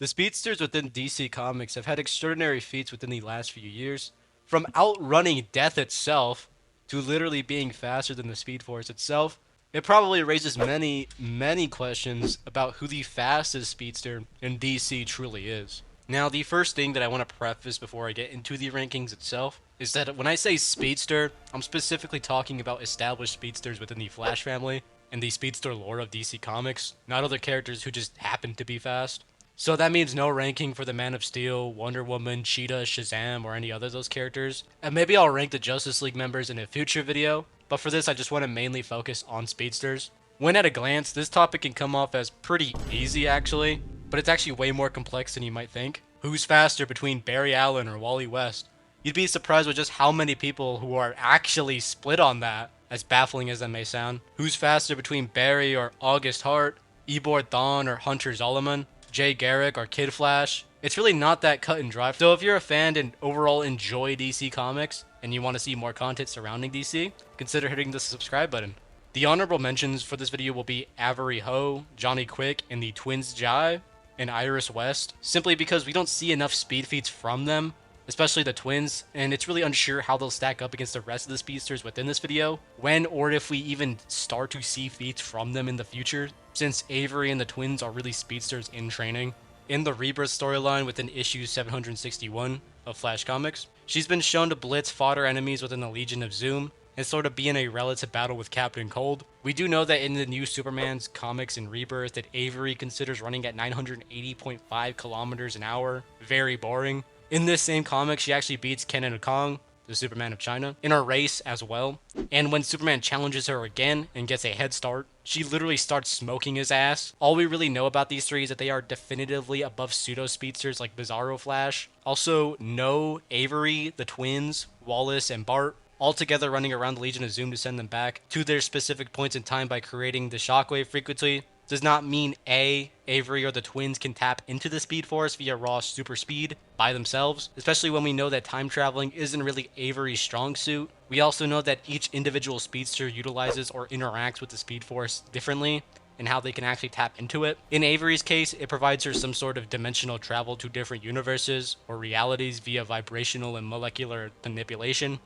The speedsters within DC Comics have had extraordinary feats within the last few years, from outrunning death itself to literally being faster than the Speed Force itself. It probably raises many, many questions about who the fastest speedster in DC truly is. Now, the first thing that I want to preface before I get into the rankings itself is that when I say speedster, I'm specifically talking about established speedsters within the Flash family and the speedster lore of DC Comics, not other characters who just happen to be fast. So that means no ranking for the Man of Steel, Wonder Woman, Cheetah, Shazam, or any other of those characters. And maybe I'll rank the Justice League members in a future video, but for this I just want to mainly focus on speedsters. When at a glance, this topic can come off as pretty easy actually, but it's actually way more complex than you might think. Who's faster between Barry Allen or Wally West? You'd be surprised with just how many people who are actually split on that, as baffling as that may sound. Who's faster between Barry or August Hart, Eobard Thawne or Hunter Zolomon? Jay Garrick or Kid Flash. It's really not that cut and dry. So if you're a fan and overall enjoy DC Comics and you want to see more content surrounding DC, consider hitting the subscribe button. The honorable mentions for this video will be Avery Ho, Johnny Quick, and the twins Jai and Iris West, simply because we don't see enough speed feats from them, especially the twins, and it's really unsure how they'll stack up against the rest of the speedsters within this video, when or if we even start to see feats from them in the future, since Avery and the twins are really speedsters in training. In the Rebirth storyline within issue 761 of Flash Comics, she's been shown to blitz fodder enemies within the Legion of Zoom, and sort of be in a relative battle with Captain Cold. We do know that in the new Superman's comics in Rebirth that Avery considers running at 980.5 kilometers an hour very boring. In this same comic, she actually beats Kenan Kong, the Superman of China, in a race as well. And when Superman challenges her again and gets a head start, she literally starts smoking his ass. All we really know about these three is that they are definitively above pseudo-speedsters like Bizarro Flash. Also, No, Avery, the twins, Wallace, and Bart, all together running around the Legion of Zoom to send them back to their specific points in time by creating the shockwave frequency, does not mean Avery or the twins can tap into the Speed Force via raw super speed by themselves, especially when we know that time traveling isn't really Avery's strong suit. We also know that each individual speedster utilizes or interacts with the Speed Force differently and how they can actually tap into it. In Avery's case, it provides her some sort of dimensional travel to different universes or realities via vibrational and molecular manipulation,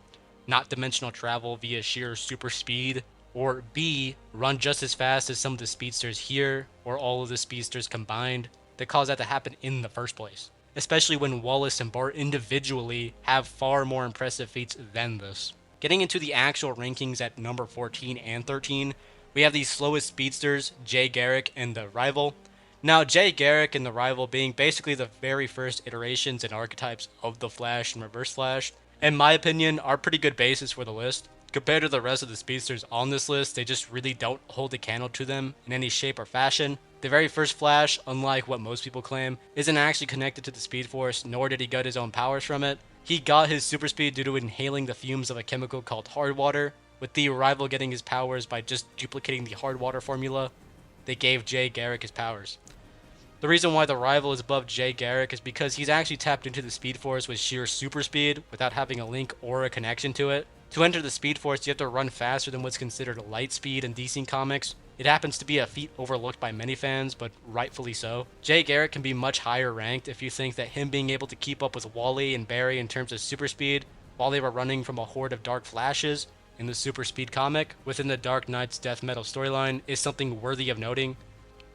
not dimensional travel via sheer super speed. Or B, run just as fast as some of the speedsters here, or all of the speedsters combined, that cause that to happen in the first place. Especially when Wallace and Bart individually have far more impressive feats than this. Getting into the actual rankings at number 14 and 13, we have the slowest speedsters, Jay Garrick and The Rival. Now, Jay Garrick and The Rival being basically the very first iterations and archetypes of the Flash and Reverse Flash, in my opinion, are pretty good basis for the list. Compared to the rest of the speedsters on this list, they just really don't hold a candle to them in any shape or fashion. The very first Flash, unlike what most people claim, isn't actually connected to the Speed Force, nor did he get his own powers from it. He got his super speed due to inhaling the fumes of a chemical called hard water, with the Rival getting his powers by just duplicating the hard water formula. They gave Jay Garrick his powers. The reason why the Rival is above Jay Garrick is because he's actually tapped into the Speed Force with sheer super speed without having a link or a connection to it. To enter the Speed Force, you have to run faster than what's considered light speed in DC Comics. It happens to be a feat overlooked by many fans, but rightfully so. Jay Garrick can be much higher ranked if you think that him being able to keep up with Wally and Barry in terms of super speed while they were running from a horde of Dark Flashes in the Super Speed comic within the Dark Knight's Death Metal storyline is something worthy of noting.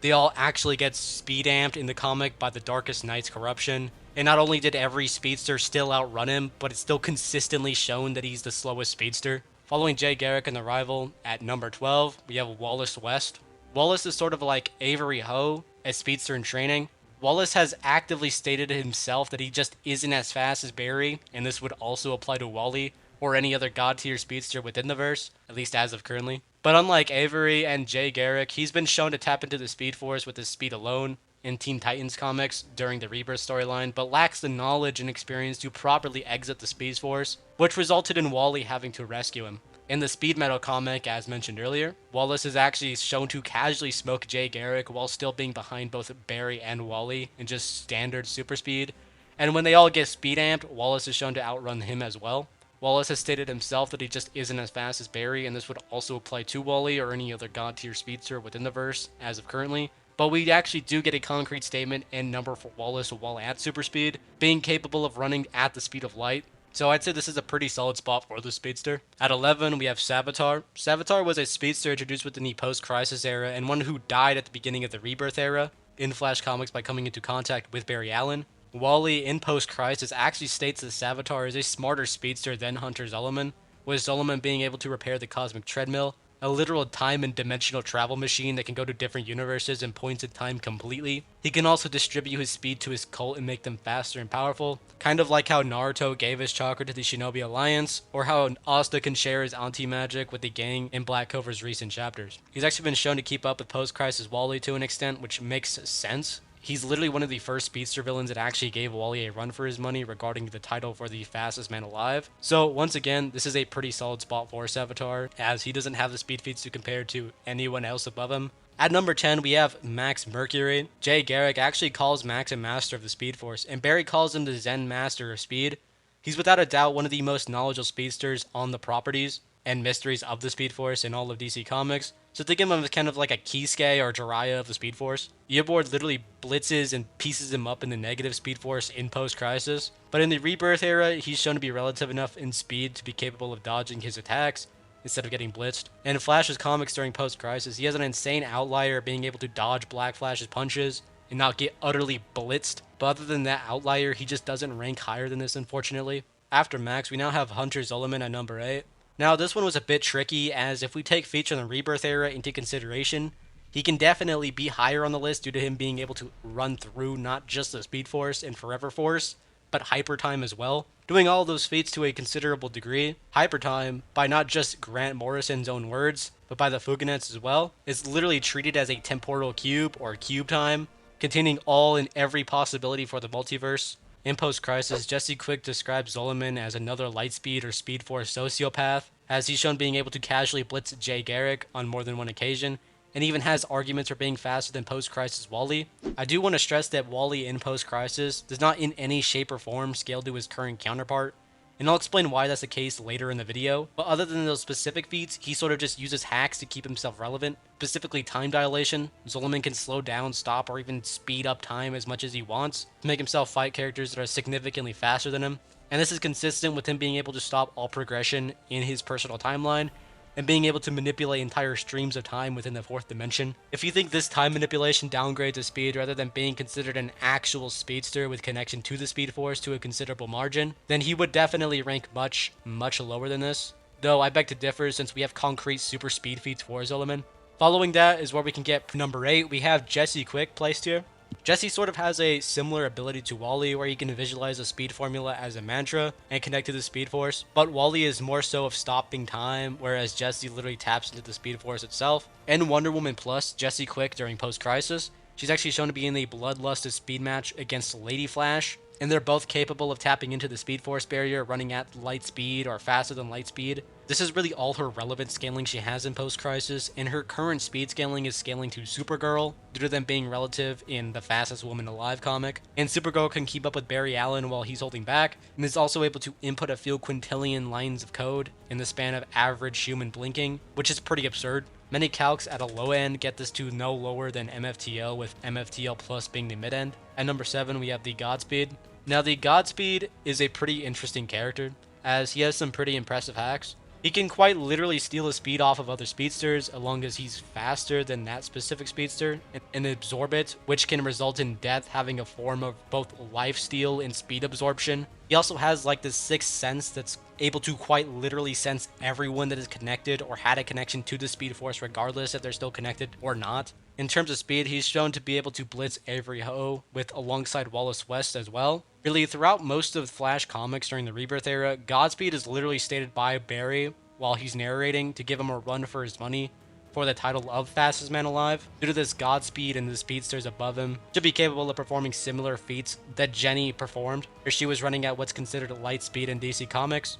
They all actually get speed amped in the comic by the Darkest Knight's corruption, and not only did every speedster still outrun him, but it's still consistently shown that he's the slowest speedster. Following Jay Garrick and The Rival, at number 12, we have Wallace West. Wallace is sort of like Avery Ho, a speedster in training. Wallace has actively stated himself that he just isn't as fast as Barry, and this would also apply to Wally, or any other god tier speedster within the verse, at least as of currently. But unlike Avery and Jay Garrick, he's been shown to tap into the Speed Force with his speed alone in Teen Titans comics during the Rebirth storyline, but lacks the knowledge and experience to properly exit the Speed Force, which resulted in Wally having to rescue him. In the Speed Metal comic, as mentioned earlier, Wallace is actually shown to casually smoke Jay Garrick while still being behind both Barry and Wally in just standard super speed, and when they all get speed amped, Wallace is shown to outrun him as well. Wallace has stated himself that he just isn't as fast as Barry, and this would also apply to Wally or any other god tier speedster within the verse as of currently. but we actually do get a concrete statement and number for Wallace while at super speed, being capable of running at the speed of light. So I'd say this is a pretty solid spot for the Speedster. At 11, we have Savatar. Savatar was a Speedster introduced within the post-Crisis era and one who died at the beginning of the Rebirth era in Flash Comics by coming into contact with Barry Allen. Wally, in post-Crisis, actually states that Savatar is a smarter Speedster than Hunter Zolomon, with Zolomon being able to repair the cosmic treadmill, a literal time and dimensional travel machine that can go to different universes and points in time completely. He can also distribute his speed to his cult and make them faster and powerful, kind of like how Naruto gave his chakra to the Shinobi Alliance, or how Asta can share his anti-magic with the gang in Black Clover's recent chapters. He's actually been shown to keep up with post-Crisis Wally to an extent, which makes sense. He's literally one of the first Speedster villains that actually gave Wally a run for his money regarding the title for the fastest man alive. So once again, this is a pretty solid spot for Savatar, as he doesn't have the speed feats to compare to anyone else above him. At number 10, we have Max Mercury. Jay Garrick actually calls Max a master of the Speed Force, and Barry calls him the Zen master of speed. He's without a doubt one of the most knowledgeable speedsters on the properties and mysteries of the Speed Force in all of DC Comics. So think of him as kind of like a Kisuke or Jiraiya of the Speed Force. Eobard literally blitzes and pieces him up in the negative Speed Force in post-Crisis. But in the Rebirth era, he's shown to be relative enough in speed to be capable of dodging his attacks instead of getting blitzed. And in Flash's comics during post-Crisis, he has an insane outlier being able to dodge Black Flash's punches and not get utterly blitzed. But other than that outlier, he just doesn't rank higher than this, unfortunately. After Max, we now have Hunter Zolomon at number 8. Now, this one was a bit tricky, as if we take feats from the Rebirth era into consideration, he can definitely be higher on the list due to him being able to run through not just the Speed Force and Forever Force, but Hyper Time as well. Doing all those feats to a considerable degree, Hyper Time, by not just Grant Morrison's own words, but by the Fuganets as well, is literally treated as a temporal cube or cube time, containing all and every possibility for the multiverse. In post-Crisis, Jesse Quick describes Zolomon as another Lightspeed or Speed Force sociopath, as he's shown being able to casually blitz Jay Garrick on more than one occasion, and even has arguments for being faster than post-Crisis Wally. I do want to stress that Wally in post-Crisis does not in any shape or form scale to his current counterpart, and I'll explain why that's the case later in the video, but other than those specific feats, he sort of just uses hacks to keep himself relevant, specifically time dilation. Zolomon can slow down, stop, or even speed up time as much as he wants to make himself fight characters that are significantly faster than him, and this is consistent with him being able to stop all progression in his personal timeline, and being able to manipulate entire streams of time within the fourth dimension. If you think this time manipulation downgrades his speed rather than being considered an actual speedster with connection to the Speed Force to a considerable margin, then he would definitely rank much, much lower than this. Though I beg to differ since we have concrete super speed feats for Zolomon. Following that is where we can get number 8. We have Jesse Quick placed here. Jesse sort of has a similar ability to Wally where he can visualize a speed formula as a mantra and connect to the Speed Force, but Wally is more so of stopping time, whereas Jesse literally taps into the Speed Force itself. In Wonder Woman Plus, Jesse Quick during post-Crisis, she's actually shown to be in a bloodlusted speed match against Lady Flash, and they're both capable of tapping into the Speed Force barrier, running at light speed or faster than light speed. This is really all her relevant scaling she has in post-Crisis, and her current speed scaling is scaling to Supergirl, due to them being relative in the Fastest Woman Alive comic. And Supergirl can keep up with Barry Allen while he's holding back, and is also able to input a few quintillion lines of code in the span of average human blinking, which is pretty absurd. Many calcs at a low end get this to no lower than MFTL, with MFTL plus being the mid-end. At number 7, we have the Godspeed. Now, the Godspeed is a pretty interesting character, as he has some pretty impressive hacks. He can quite literally steal his speed off of other speedsters, as long as he's faster than that specific speedster, and absorb it, which can result in death having a form of both life steal and speed absorption. He also has like this sixth sense that's able to quite literally sense everyone that is connected or had a connection to the Speed Force, regardless if they're still connected or not. In terms of speed, he's shown to be able to blitz every hoe with alongside Wallace West as well. Really, throughout most of Flash comics during the Rebirth era, Godspeed is literally stated by Barry while he's narrating to give him a run for his money for the title of Fastest Man Alive. Due to this, Godspeed and the speedsters above him should be capable of performing similar feats that Jenny performed, where she was running at what's considered light speed in DC Comics,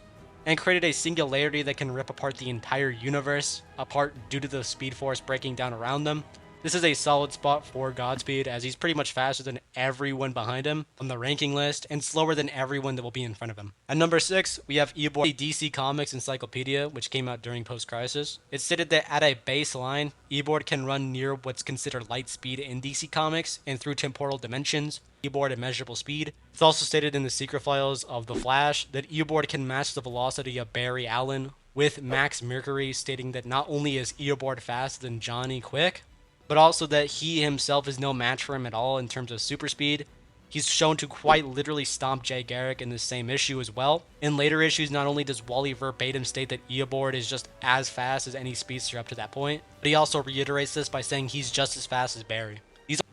and created a singularity that can rip apart the entire universe apart due to the Speed Force breaking down around them. This is a solid spot for Godspeed, as he's pretty much faster than everyone behind him on the ranking list and slower than everyone that will be in front of him. At number 6, we have Eobard, DC Comics Encyclopedia, which came out during Post-Crisis. It stated that at a baseline, Eobard can run near what's considered light speed in DC Comics and through temporal dimensions. Eobard immeasurable speed. It's also stated in the secret files of The Flash that Eobard can match the velocity of Bart Allen, with Max Mercury stating that not only is Eobard faster than Johnny Quick, but also that he himself is no match for him at all in terms of super speed. He's shown to quite literally stomp Jay Garrick in the same issue as well. In later issues, not only does Wally verbatim state that Eobard is just as fast as any speedster up to that point, but he also reiterates this by saying he's just as fast as Barry.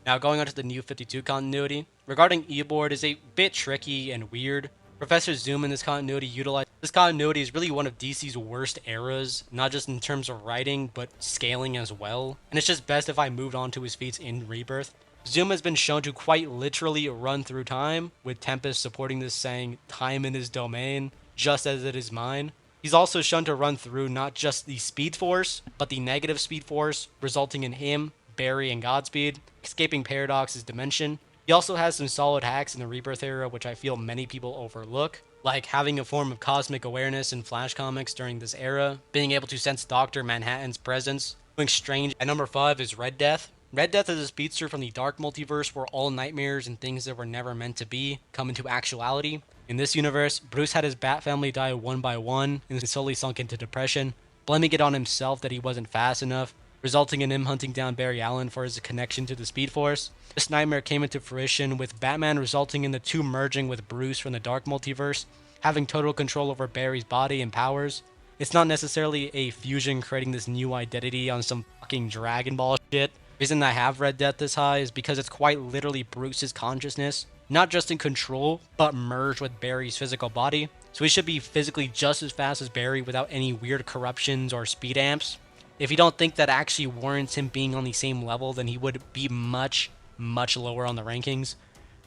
Now going on to the New 52 continuity, regarding Eobard is a bit tricky and weird. Professor Zoom in this continuity utilized. This continuity is really one of DC's worst eras, not just in terms of writing, but scaling as well. And it's just best if I moved on to his feats in Rebirth. Zoom has been shown to quite literally run through time, with Tempest supporting this saying, "Time in his domain, just as it is mine." He's also shown to run through not just the Speed Force, but the negative Speed Force, resulting in him, Barry, and Godspeed escaping Paradox's dimension. He also has some solid hacks in the Rebirth era, which I feel many people overlook, like having a form of cosmic awareness in Flash comics during this era, being able to sense Dr. Manhattan's presence, doing strange. At number 5 is Red Death. Red Death is a speedster from the Dark Multiverse where all nightmares and things that were never meant to be come into actuality. In this universe, Bruce had his Bat family die one by one and slowly sunk into depression, blaming it on himself that he wasn't fast enough, resulting in him hunting down Bart Allen for his connection to the Speed Force. This nightmare came into fruition with Batman resulting in the two merging with Bruce from the Dark Multiverse, having total control over Barry's body and powers. It's not necessarily a fusion creating this new identity on some fucking Dragon Ball shit. The reason I have Red Death this high is because it's quite literally Bruce's consciousness, not just in control, but merged with Barry's physical body. So he should be physically just as fast as Barry without any weird corruptions or speed amps. If you don't think that actually warrants him being on the same level, then he would be much lower on the rankings.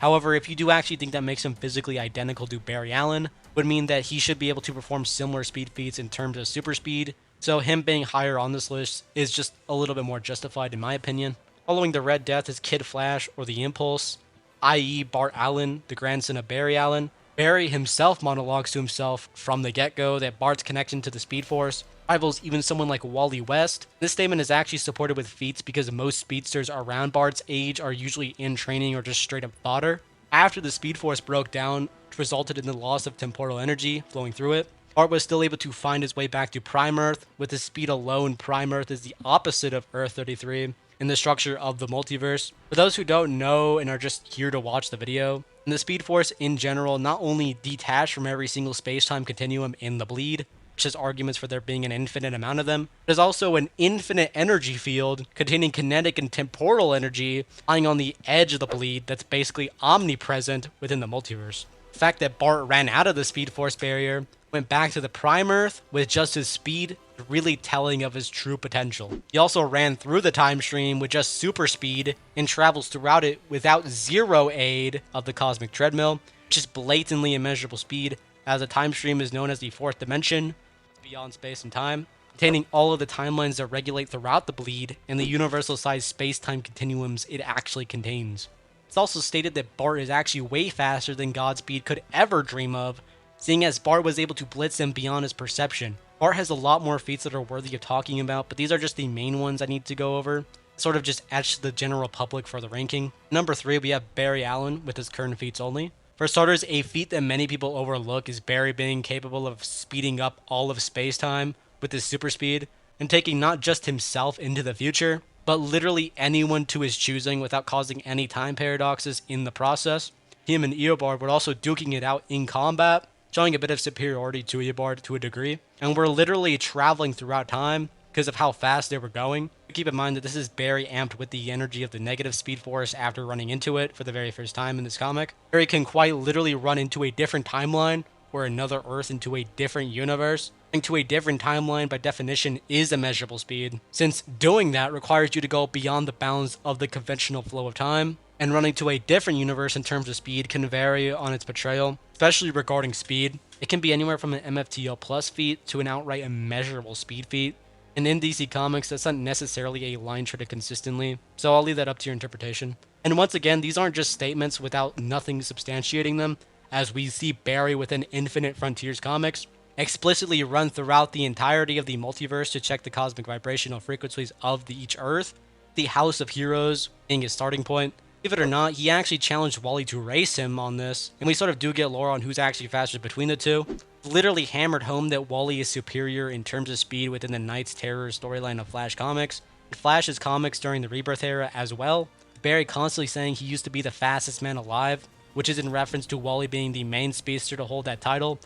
However, if you do actually think that makes him physically identical to Bart Allen, would mean that he should be able to perform similar speed feats in terms of super speed. So him being higher on this list is just a little bit more justified in my opinion. Following the Red Death is Kid Flash or the Impulse, i.e. Bart Allen, the grandson of Bart Allen. Barry himself monologues to himself from the get-go that Bart's connection to the Speed Force rivals even someone like Wally West. This statement is actually supported with feats because most speedsters around Bart's age are usually in training or just straight up fodder. After the Speed Force broke down, which resulted in the loss of temporal energy flowing through it, Bart was still able to find his way back to Prime Earth. With his speed alone, Prime Earth is the opposite of Earth 33 in the structure of the multiverse. For those who don't know and are just here to watch the video, the Speed Force in general not only detached from every single space-time continuum in the bleed, which has arguments for there being an infinite amount of them, but is also an infinite energy field containing kinetic and temporal energy lying on the edge of the bleed that's basically omnipresent within the multiverse. The fact that Bart ran out of the Speed Force barrier, went back to the Prime Earth with just his speed, is really telling of his true potential. He also ran through the time stream with just super speed and travels throughout it without zero aid of the cosmic treadmill, which is blatantly immeasurable speed, as the time stream is known as the fourth dimension, beyond space and time, containing all of the timelines that regulate throughout the bleed and the universal size space-time continuums it actually contains. It's also stated that Bart is actually way faster than Godspeed could ever dream of, seeing as Bart was able to blitz him beyond his perception. Bart has a lot more feats that are worthy of talking about, but these are just the main ones I need to go over, sort of just etched to the general public for the ranking. Number 3, we have Bart Allen with his current feats only. For starters, a feat that many people overlook is Barry being capable of speeding up all of space-time with his super speed, and taking not just himself into the future, but literally anyone to his choosing without causing any time paradoxes in the process. Him and Eobard were also duking it out in combat, showing a bit of superiority to Eobard to a degree, and were literally traveling throughout time because of how fast they were going. Keep in mind that this is Barry amped with the energy of the negative Speed Force after running into it for the very first time in this comic. Barry can quite literally run into a different timeline or another Earth into a different universe. Into a different timeline by definition is immeasurable speed, since doing that requires you to go beyond the bounds of the conventional flow of time, and running to a different universe in terms of speed can vary on its portrayal, especially regarding speed. It can be anywhere from an MFTO plus feat to an outright immeasurable speed feat. And in DC Comics, that's not necessarily a line treated consistently, so I'll leave that up to your interpretation. And once again, these aren't just statements without nothing substantiating them, as we see Barry within Infinite Frontiers comics explicitly run throughout the entirety of the multiverse to check the cosmic vibrational frequencies of each Earth, the House of Heroes being his starting point. Believe it or not, he actually challenged Wally to race him on this, and we sort of do get lore on who's actually faster between the two. Literally hammered home that Wally is superior in terms of speed within the Knight's Terror storyline of Flash comics, and Flash's comics during the Rebirth era as well. Barry constantly saying he used to be the fastest man alive, which is in reference to Wally being the main speedster to hold that title,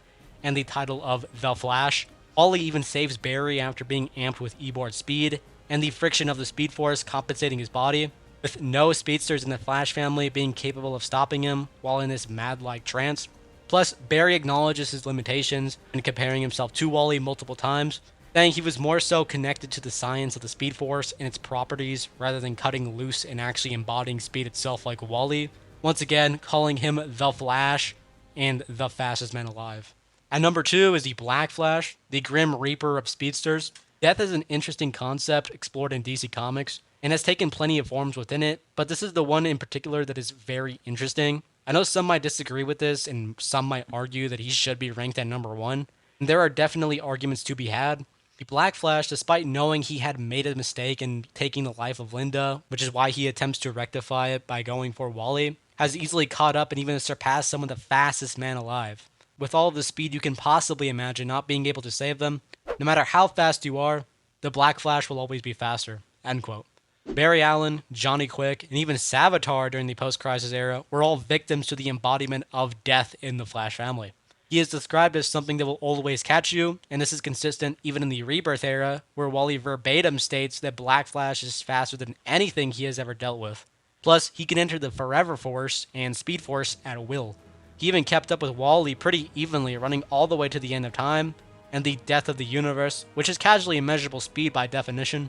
and the title of The Flash. Wally even saves Barry after being amped with Eobard speed, and the friction of the Speed Force compensating his body, with no speedsters in the Flash family being capable of stopping him while in this mad-like trance. Plus, Barry acknowledges his limitations and comparing himself to Wally multiple times, saying he was more so connected to the science of the Speed Force and its properties rather than cutting loose and actually embodying speed itself like Wally, once again calling him The Flash and the fastest man alive. At number 2 is the Black Flash, the Grim Reaper of speedsters. Death is an interesting concept explored in DC Comics, and has taken plenty of forms within it, but this is the one in particular that is very interesting. I know some might disagree with this, and some might argue that he should be ranked at number 1, and there are definitely arguments to be had. The Black Flash, despite knowing he had made a mistake in taking the life of Linda, which is why he attempts to rectify it by going for Wally, has easily caught up and even surpassed some of the fastest men alive. With all of the speed you can possibly imagine not being able to save them, no matter how fast you are, the Black Flash will always be faster. End quote. Barry Allen, Johnny Quick, and even Savatar during the post-crisis era were all victims to the embodiment of death in the Flash family. He is described as something that will always catch you, and this is consistent even in the Rebirth era, where Wally verbatim states that Black Flash is faster than anything he has ever dealt with. Plus, he can enter the Forever Force and Speed Force at will. He even kept up with Wally pretty evenly, running all the way to the end of time, and the death of the universe, which is casually immeasurable speed by definition,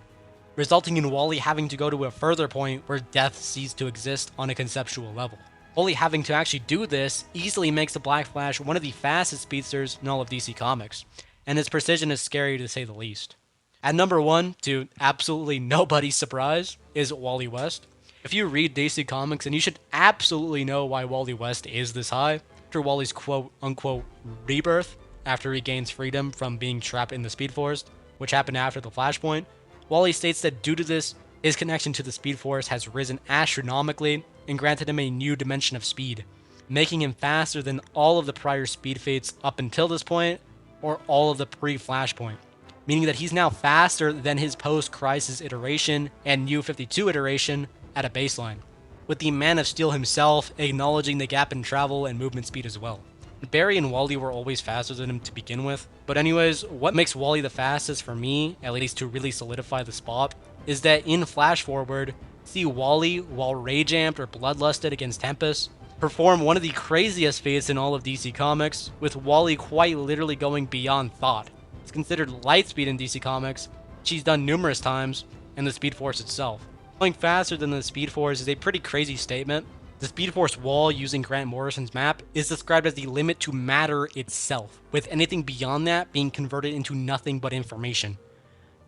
resulting in Wally having to go to a further point where death ceased to exist on a conceptual level. Wally having to actually do this easily makes the Black Flash one of the fastest speedsters in all of DC Comics, and his precision is scary to say the least. At number 1, to absolutely nobody's surprise, is Wally West. If you read DC Comics, then you should absolutely know why Wally West is this high. After Wally's quote-unquote rebirth, after he gains freedom from being trapped in the Speed Force, which happened after the Flashpoint, Wally states that due to this, his connection to the Speed Force has risen astronomically and granted him a new dimension of speed, making him faster than all of the prior speed feats up until this point, or all of the pre-Flashpoint, meaning that he's now faster than his post-Crisis iteration and New 52 iteration at a baseline, with the Man of Steel himself acknowledging the gap in travel and movement speed as well. Barry and Wally were always faster than him to begin with, but anyways, what makes Wally the fastest for me, at least to really solidify the spot, is that in Flash Forward, see Wally, while rage-amped or bloodlusted against Tempest, perform one of the craziest feats in all of DC Comics, with Wally quite literally going beyond thought. It's considered light speed in DC Comics, which he's done numerous times, and the Speed Force itself. Going faster than the Speed Force is a pretty crazy statement. The Speed Force wall using Grant Morrison's map is described as the limit to matter itself, with anything beyond that being converted into nothing but information.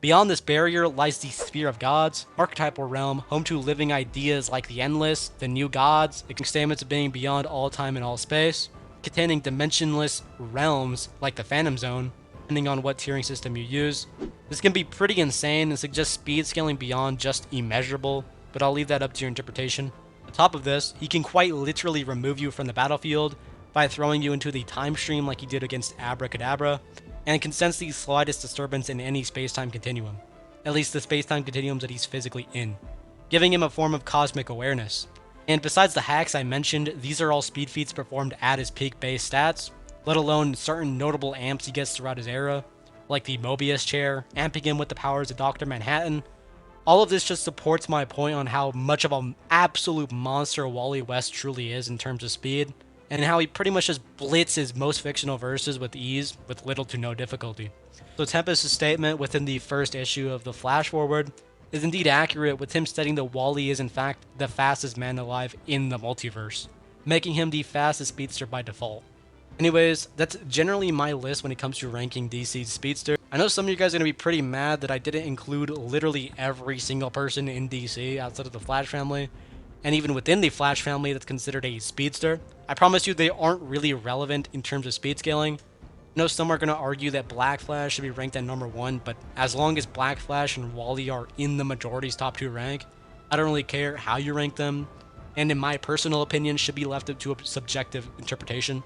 Beyond this barrier lies the Sphere of Gods, archetypal realm, home to living ideas like the Endless, the New Gods, statements of being beyond all time and all space, containing dimensionless realms like the Phantom Zone, depending on what tiering system you use. This can be pretty insane and suggests speed scaling beyond just immeasurable, but I'll leave that up to your interpretation. On top of this, he can quite literally remove you from the battlefield by throwing you into the time stream like he did against Abracadabra, and can sense the slightest disturbance in any space-time continuum, at least the space-time continuums that he's physically in, giving him a form of cosmic awareness. And besides the hacks I mentioned, these are all speed feats performed at his peak base stats, let alone certain notable amps he gets throughout his era, like the Mobius chair, amping him with the powers of Dr. Manhattan. All of this just supports my point on how much of an absolute monster Wally West truly is in terms of speed, and how he pretty much just blitzes most fictional verses with ease, with little to no difficulty. So Tempest's statement within the first issue of the Flash Forward is indeed accurate, with him stating that Wally is in fact the fastest man alive in the multiverse, making him the fastest speedster by default. Anyways, that's generally my list when it comes to ranking DC Speedster. I know some of you guys are going to be pretty mad that I didn't include literally every single person in DC outside of the Flash family, and even within the Flash family that's considered a Speedster. I promise you they aren't really relevant in terms of speed scaling. I know some are going to argue that Black Flash should be ranked at number 1, but as long as Black Flash and Wally are in the majority's top 2 rank, I don't really care how you rank them, and in my personal opinion should be left up to a subjective interpretation.